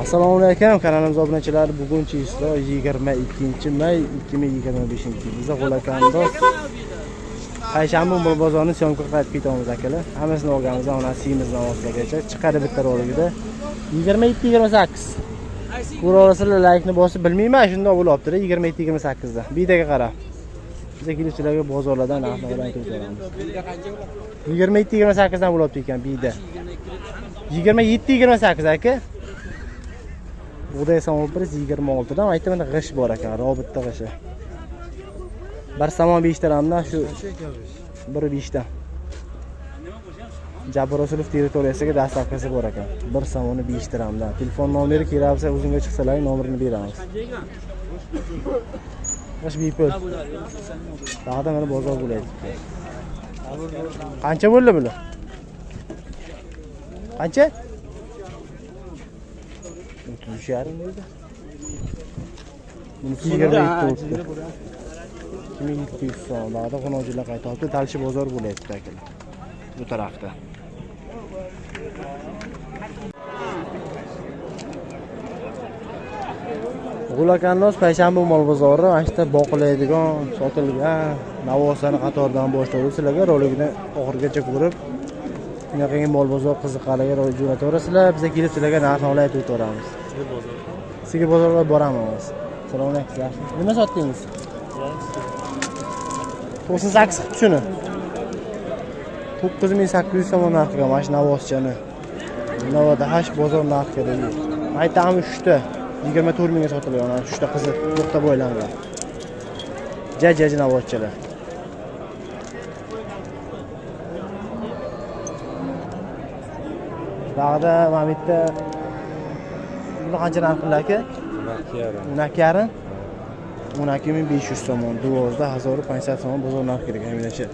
Assalomu alaykum kanalimiz obunachilari. Bugunchi islo 22-may 2025-yil. Biz G'ulakandos payshanba umr bozorini syomka qilib ketamiz akalar. Hammasini olganmiz, ona siyimizdan boshlagacha chiqadi bitta roligida 27-28. Ko'ra olasizlar, like ni bosib bilmayman, shunday bo'libdi 27-28 da. Bidaga qarab. Biz keluvchilarga bozorlardan narxlarni aytib beramiz. 27-28 dan bo'libdi ekan bida. 27-28 aka. Buğday samopriz 26 dan aytdim, g'ish bor ekan, robotda g'ishi. Bir samon 5 dirhamdan shu 1.5 dan. Jabir Rasulov territoriyasiga dastavkasi bor ekan. Bir samoni 5 dirhamdan. Telefon nomeri kelsa o'zingizga chiqsalar, nomerini beramiz. G'ish bepul. Dag'da mana bozor bo'laydi. Qancha bo'ldi bular? Qancha? 30 yarim bo'ldi. Buni 2200 so'm. Dag'da qo'nojilar qaytadi. Dalshi bozor bo'laydi akalar. Bu tarafda. G'ulakandos payshanba mol bozori mana shu yerda boqilaydigan, sotilgan navoslarni qatoridan boshlaydi. Sizlarga rolikni oxirigacha ko'rib, bunaqangi mol bozor qiziqarliga jo'nataverasizlar. Bizga kelib sizlarga narxni aytib o'tamiz. Sigir bozorga boramiz. Assalomu alaykum. Nima sotdingiz? 98 qilib shuni. 9800 so'm narxiga mana shu navoschani. Navoda hash bozor narxiga deydi. Aytam 3 ta 24 mingga sotilyapti. Mana 3 ta qiziq, to'xta bo'ylangan. Jajaji navochchalar. Dag'da mana bu yerda buni qancha narx qiladi aka? 12,5. 12500 so'm. Duvozda 1500 so'm bozor narxi kerak eminachi.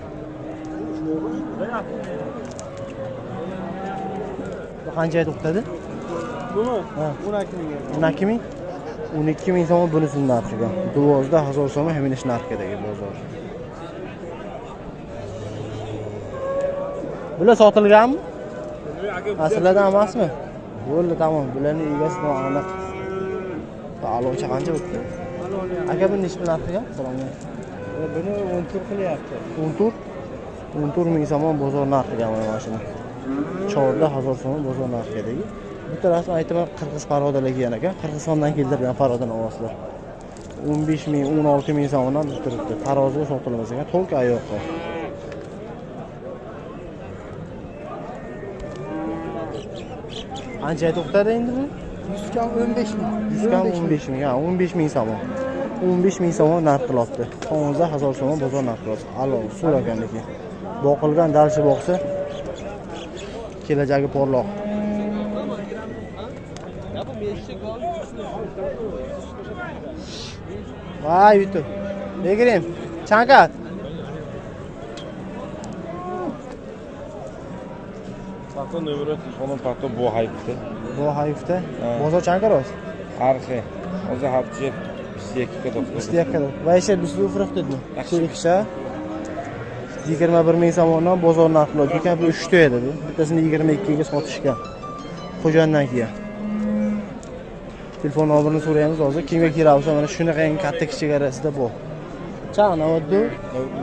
Bu qanchaga to'xtadi? Buni 12 ming. 12 ming so'm bunisining narxiga. Duvozda 1000 so'm eminachi narxidagi bozor. Bular sotilganmi? Aslidan emasmi? Bo'ldi, tamom. Bularning egasi aniq. Alocha qancha o'tdi? Aka bu nechta narxiga? Salom. Buni 10 tur qilyapti. 10 tur ming so'm bozor narxiga mana shuni. Chorda 1000 so'm bozor narxidagi. Bu tarafda aytaman qirg'iz parodalar kelgan ekan. Qirg'izistondan keltirgan parodan ovozlar. 15 ming, 16 ming so'mdan turibdi. Taroziga sotilmas ekan, to'q oyoqqa. Qancha to'xtadi endi bu? 100 kam 15 ming. 100 kam 15 ming, ha, 15 ming so'm. 15 ming so'm narx qilibdi. Tonza 1000 so'm bozor narx qiladi. Alo, suv ekanligi. Boqilgan dalshi boqsa kelajagi porloq. Vay YouTube. Begirim. Chankat. Pato numero telefonu pato bu hayfda. Bu hayfda. Bozor chankaroz. Arxi. O'zi hafta 22 ga to'xtadi. 22 ga. Va eshel bizga ufraqdimi? Yaxshi. 21 ming so'mdan bozor narxladi. Ekan bu 3 ta edi bu. Bittasini 22 ga sotishgan. Xo'jandan keyin. Telefon nomerini so'raymiz hozir. Kimga kerak bo'lsa mana shunaqangi katta kichik arasida bor. Chaqna oddu.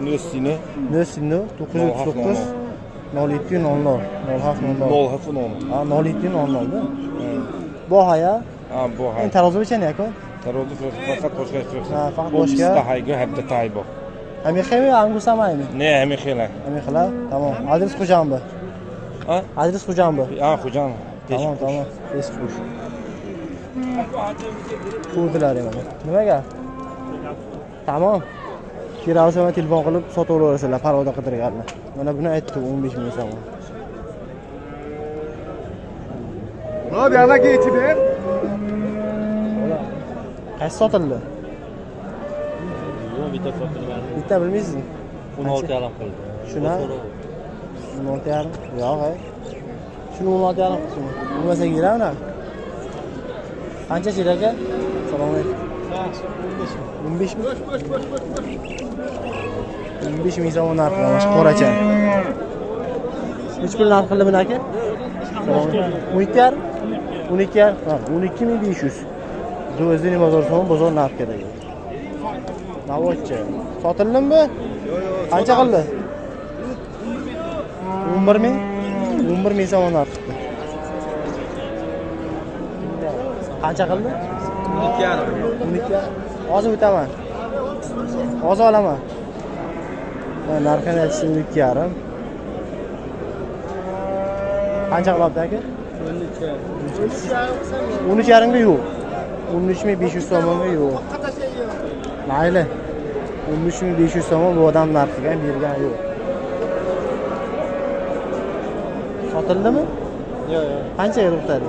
Nösini 939 0700 Ha, 0700 da. Bu haya. Ha, bu hay. Endi tarozi bichani aka? Tarozi faqat boshqa yo'q. Ha, faqat boshqa. Hayga hafta taybo. Hami xemi angu samaymi? Ne, hemi xela. Hami xela. Tamam. Adres Xo'janbi. Ha? Adres Xo'janbi. Ha, Xo'jan. Tamam. Eskish. Ko'rdilar mana. Nimaga? Tamam. Keravsama telefon qilib sotaverasizlar, paroda qidirganlar. Mana buni aytdi 15 ming so'm. Hop, yanaga yetib ber. Qaysi sotildi? Bitta sotilgan. Bitta bilmaysizmi? 16 yarim qildi. Shuna 16 yarim. Yo'q, ay. Shuni 16 yarim qilsin. Bo'lmasa kerak. Qancha kerak aka? Assalomu alaykum. 15 ming. 15 ming so'm narxi mana shu qoracha. Uch pul narx qildi buni aka? 17 yarim. 12 ha, 12500. O'zining bozor so'mi bozor narxidagi. Navochcha. Sotildimi? Qancha qildi? 11 ming? 11 ming so'm narxida. Qancha qildi? 12. Hozir o'taman. Hozir olaman. Narxini aytishim 12,5. Qancha qilyapti aka? 13,5 ga yo'q. 13500 so'mga yo'q. Mayli. 13500 so'm bu odam narxiga bergan yo'q. Sotildimi? Yo'q. Qanchaga to'xtadi?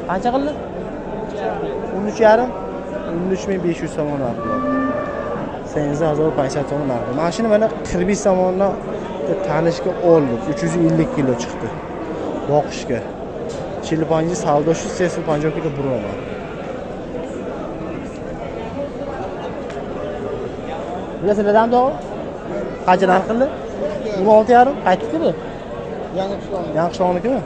Qancha qildi? 13,5. 13500 so'm narxi. 8050 so'm narxi. Mashina mana 45 so'mdan tanishga oldik. 350 kilo chiqdi. Boqishga. Chilipanji savdo shu 50 kilo buraman. Bilasizlardan to'g'ri? Qancha narx qildi? 16,5 qaytdikmi? Yangiqishloqnikimi?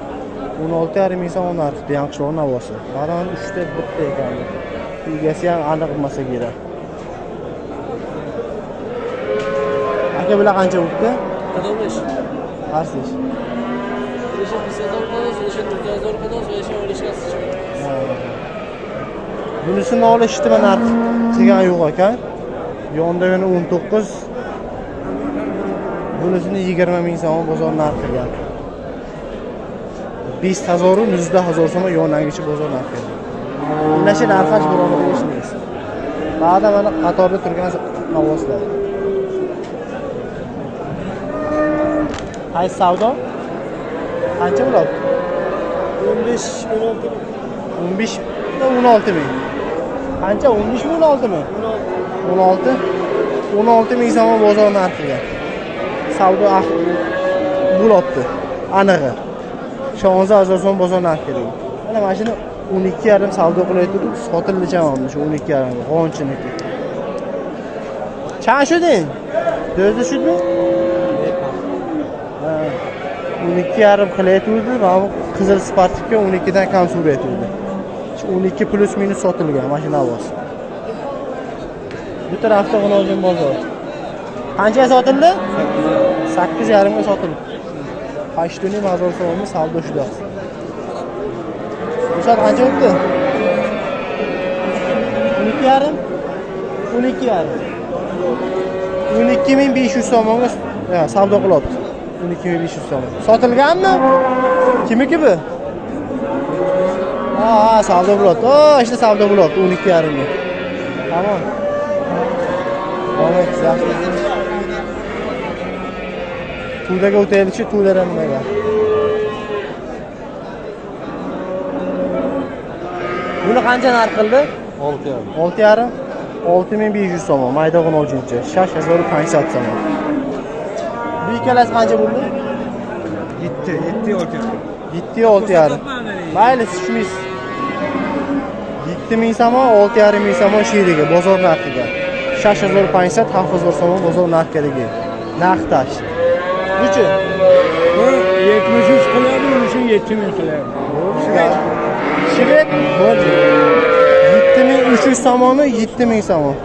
16,5 ming so'm narxida Yangiqishloq navosi. Baron 3 ta bitta ekan. Egasi ham aniq bo'lmasa kerak. Aka bilan qancha bo'ldi? 15. Qarsiz. Bunisini olishdi mana narx qilgan yo'q ekan. Yonda yana 19. Bunisini 20 ming so'm bozor narxi qilgan. 50,000 u 100,000 so'm yonangichi bozor narxi. Bundashi narxash birovga ishlaymiz. Ba'da mana qatorda turgan navoslar. Qaysi savdo? Qancha bo'ladi? 15, 16. 15 16 ming. Qancha? 15 mi 16 mi? 16. 16 ming so'm bozor narxiga. Savdo bo'libdi. Anig'i. 16000 so'm bozor narxiga. Mana mashina 12,5 savdo qilyapti, sotildi chamamda shu 12,5 g'onchiniki. Chan shuding? Do'zi shudmi? Ha. 12,5 qilyapti, va qizil Sportivga 12 dan kam suryapti. 12 plus minus sotilgan mashinaavoz. Bu tarafda G'unojin bozor. Qanchaga sotildi? 8,5 ga sotildi. Qashtuni mazor so'mi savdo shida. Bu soat qancha o'tdi? 12,5. 12,5. 12500 so'mga savdo qilyapti. 12500 so'm. Sotilganmi? Kimniki bu? Ha, savdo bo'lyapti. Ishda savdo bo'lyapti 12,5 ga. Tamam. Bo'lmaydi, yaxshi. Tudaga o'taylikchi, tudadan nimaga? Buni qancha narx qildi? 6,5. 6,5. 6500 so'm, mayda g'unojincha. 6500 so'm. Bu ikkalasi qancha bo'ldi? 7, 6. 7 6,5. Mayli, tushmaysiz. 7000 so'm, 6,5 ming so'm sheriga, bozor narxiga. 6500, 7000 so'm bozor narxiga. Narx tash. Buchi? 73 qilyapti, shuni 7000 qilyapti. Shvet bo'ldi. 7300 so'mmi, 7000 so'm.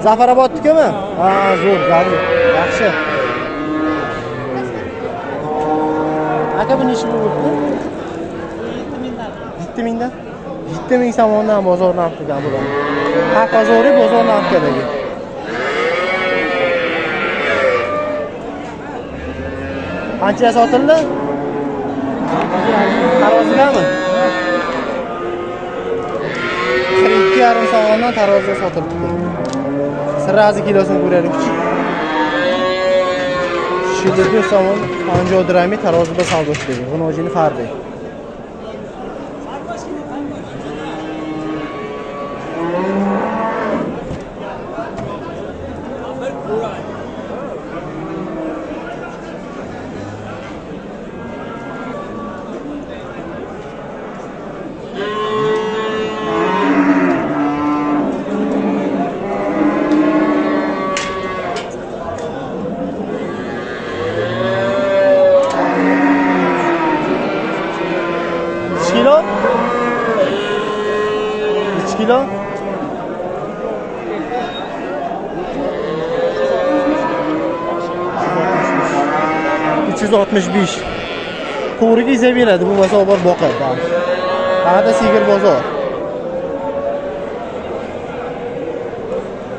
Zafarobodnikimi? Ha, zo'r, g'ali. Yaxshi. Aka bu necha bo'ldi? 7000 dan. 7000 so'mdan bozor narxiga bo'ladi. Haqazori bozor narxidagi. Qancha sotildi? Tarozigami? 2,5 so'mdan taroziga sotildi. Sirazi kilosini ko'raylik. Shiddatli so'm 50 dirham tarozida savdo ishlaydi. G'unojini farqi. kilo? 3 kilo? $365. To'g'riga izlab beradi, bu bo'lmasa olib borib boqadi. Faqat sigir bozor.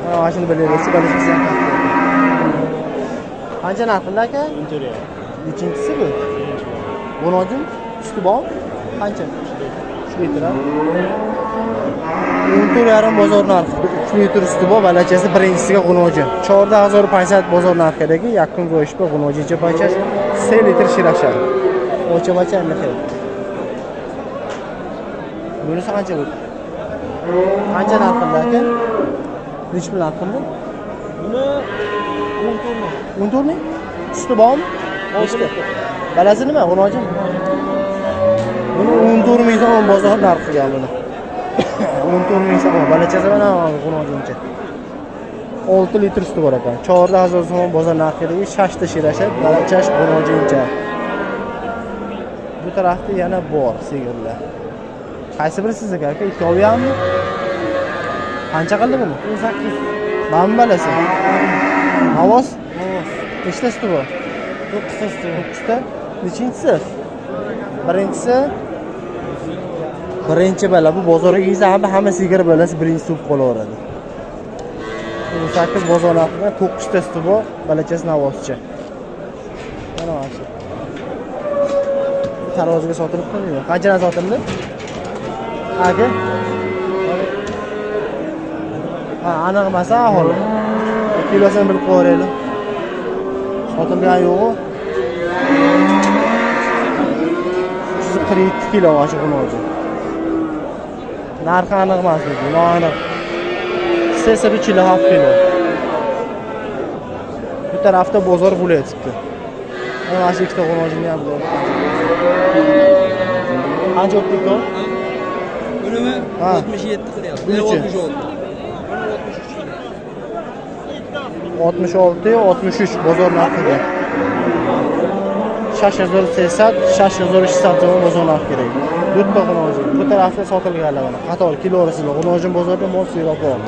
Mana shuni bilaverasiz, balasiz ham katta. Qancha narxida aka? 1000 riyol. Nechinchisi bu? G'unojin usti bor? Qancha? 3 litr. 14,5 bozor narxi. 3 litr usti bor, balachasi birinchisiga g'unojin. 4050 bozor narxidagi yakun go'shtga g'unojincha pachas 3 litr shirashar. O'cha bacha aniq. Bunisi qancha bu? Qancha narxida aka? Nech pul narxida? Buni 14 ming? Usti bormi? Usti. Balasi nima? G'unojin. Buni 14 ming so'm bozor narxiga buni. 14 ming so'm balachasi mana g'unojincha. 6 litr suti bor ekan. 4000 so'm bozor narxidagi shashta shirasha balachash g'unojincha. Bu tarafda yana bor sigirlar. Qaysi biri sizniki aka? Ikkovi hammi? Qancha qildi buni? 18. Mana balasi. Havoz? Nechta suti bor? 9 suti. 9 ta. Nechinchisi? Birinchi bala. Bu bozorga kelsa hamma sigir balasi birinchi suv qolaveradi. 8 bozor narxida 9 ta suti bor, balachasi navozcha. Mana shu. Taroziga sotilib qo'ydi. Qanchadan sotildi? Aka? Ha, aniq emas aholi. Kilosini bilib qo'yaylik. Sotilgan yo'q. 142 kilo mana shu g'unojin. Narxi aniq emas dedi, noaniq. Hissasi 3 kilo 7 kilo. Bu tarafda bozor bo'layapti. Mana shu ikkita g'unojinni ham bor. Qancha o'tdi-ku? Bunimi 67 qilyapti. 66. 66 63 bozor narxiga. 6080, 6060 bozor narxi kerak. Bitta g'unojin. Bu tarafda sotilganlar mana. Qator kilorasiga g'unojin bozorda mol siyroq bor.